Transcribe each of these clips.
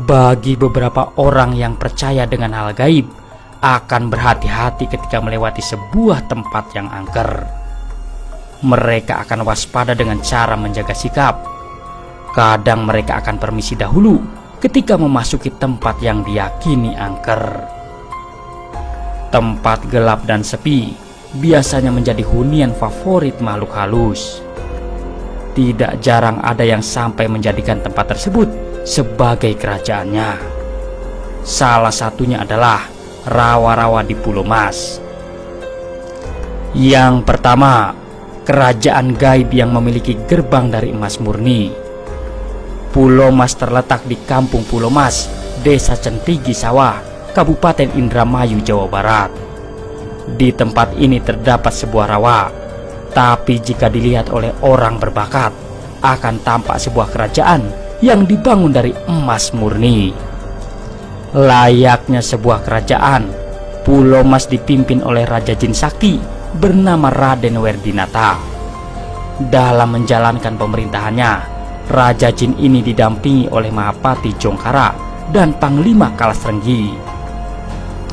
Bagi beberapa orang yang percaya dengan hal gaib, akan berhati-hati ketika melewati sebuah tempat yang angker. Mereka akan waspada dengan cara menjaga sikap. Kadang mereka akan permisi dahulu ketika memasuki tempat yang diyakini angker. Tempat gelap dan sepi biasanya menjadi hunian favorit makhluk halus. Tidak jarang ada yang sampai menjadikan tempat tersebut sebagai kerajaannya. Salah satunya adalah rawa-rawa di Pulau Mas. Yang pertama, kerajaan gaib yang memiliki gerbang dari emas murni. Pulau Mas terletak di Kampung Pulau Mas, Desa Centigi Sawah, Kabupaten Indramayu, Jawa Barat. Di tempat ini terdapat sebuah rawa, tapi jika dilihat oleh orang berbakat, akan tampak sebuah kerajaan yang dibangun dari emas murni. Layaknya sebuah kerajaan, Pulau Mas dipimpin oleh Raja Jin Sakti bernama Raden Werdinata. Dalam menjalankan pemerintahannya, Raja Jin ini didampingi oleh Mahapati Jongkara dan Panglima Kalasrenggi.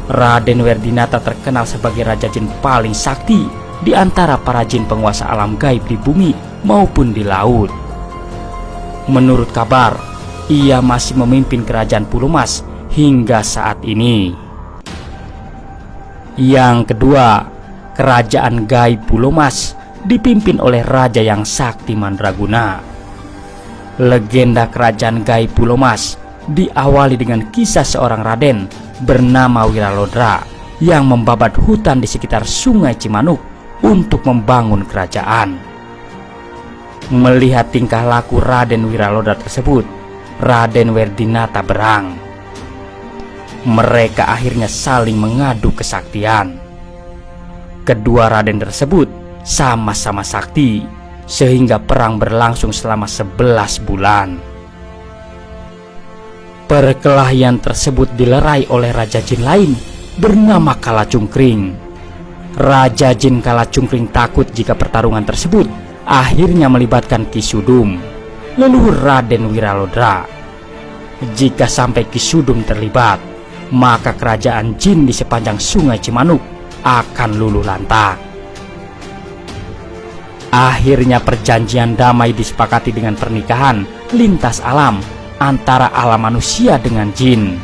Raden Werdinata terkenal sebagai Raja Jin paling sakti di antara para jin penguasa alam gaib di bumi maupun di laut. Menurut kabar, ia masih memimpin kerajaan Pulau Mas hingga saat ini. Yang kedua, kerajaan gaib Pulau Mas dipimpin oleh Raja yang Sakti Mandraguna. Legenda kerajaan gaib Pulau Mas diawali dengan kisah seorang Raden bernama Wiralodra yang membabat hutan di sekitar Sungai Cimanuk untuk membangun kerajaan. Melihat tingkah laku Raden Wiralodra tersebut, Raden Werdinata berang. Mereka akhirnya saling mengadu kesaktian. Kedua Raden tersebut sama-sama sakti, sehingga perang berlangsung selama 11 bulan. Perkelahian tersebut dilerai oleh Raja Jin lain bernama Kalacungkring. Raja Jin Kalacungkring takut jika pertarungan tersebut akhirnya melibatkan Ki Sudum, leluhur Raden Wiralodra. Jika sampai Ki Sudum terlibat, maka kerajaan jin di sepanjang Sungai Cimanuk akan luluh lantak. Akhirnya perjanjian damai disepakati dengan pernikahan lintas alam antara alam manusia dengan jin.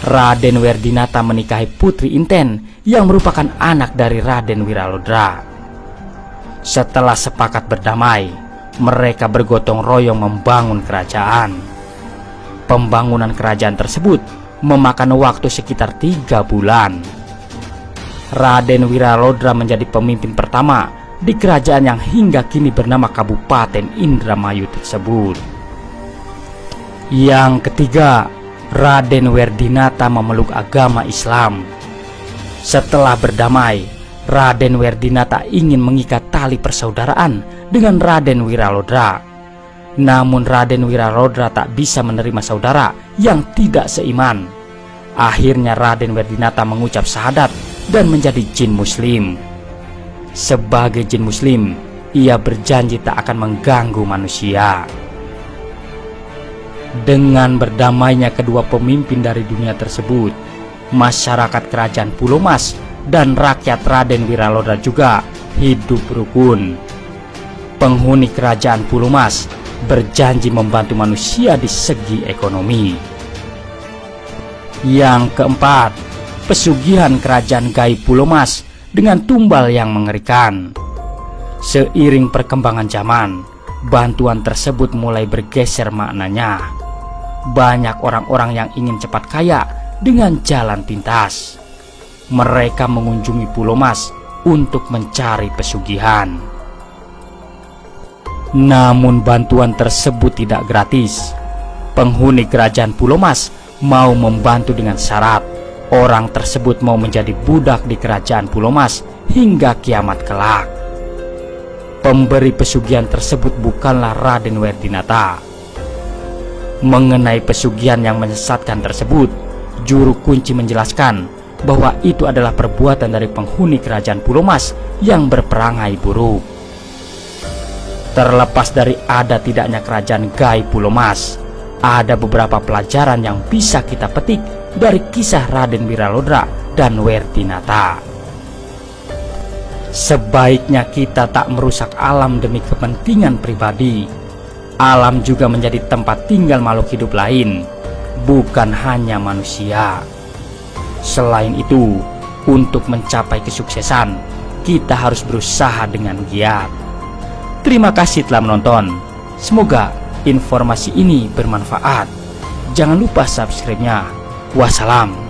Raden Werdinata menikahi Putri Inten yang merupakan anak dari Raden Wiralodra. Setelah sepakat berdamai, mereka bergotong royong membangun kerajaan. Pembangunan kerajaan tersebut memakan waktu sekitar 3 bulan. Raden Wiralodra menjadi pemimpin pertama di kerajaan yang hingga kini bernama Kabupaten Indramayu tersebut. Yang ketiga, Raden Werdinata memeluk agama Islam. Setelah berdamai, Raden Werdinata ingin mengikat tali persaudaraan dengan Raden Wiralodra. Namun Raden Wiralodra tak bisa menerima saudara yang tidak seiman. Akhirnya Raden Werdinata mengucap syahadat dan menjadi jin muslim. Sebagai jin muslim, ia berjanji tak akan mengganggu manusia. Dengan berdamainya kedua pemimpin dari dunia tersebut, masyarakat kerajaan Pulau Mas dan rakyat Raden Wiralodra juga hidup rukun. Penghuni kerajaan Pulau Mas berjanji membantu manusia di segi ekonomi. Yang keempat, pesugihan kerajaan gaib Pulau Mas dengan tumbal yang mengerikan. Seiring perkembangan zaman, bantuan tersebut mulai bergeser maknanya. Banyak orang-orang yang ingin cepat kaya dengan jalan pintas. Mereka mengunjungi Pulau Mas untuk mencari pesugihan. Namun bantuan tersebut tidak gratis. Penghuni kerajaan Pulau Mas mau membantu dengan syarat orang tersebut mau menjadi budak di kerajaan Pulau Mas hingga kiamat kelak. Pemberi pesugihan tersebut bukanlah Raden Werdinata. Mengenai pesugihan yang menyesatkan tersebut, juru kunci menjelaskan bahwa itu adalah perbuatan dari penghuni kerajaan Pulau Mas yang berperangai buruk. Terlepas dari ada tidaknya kerajaan gaib Pulau Mas, ada beberapa pelajaran yang bisa kita petik dari kisah Raden Wiralodra dan Werdinata. Sebaiknya kita tak merusak alam demi kepentingan pribadi. Alam juga menjadi tempat tinggal makhluk hidup lain, bukan hanya manusia. Selain itu, untuk mencapai kesuksesan, kita harus berusaha dengan giat. Terima kasih telah menonton. Semoga informasi ini bermanfaat. Jangan lupa subscribe-nya. Wassalam.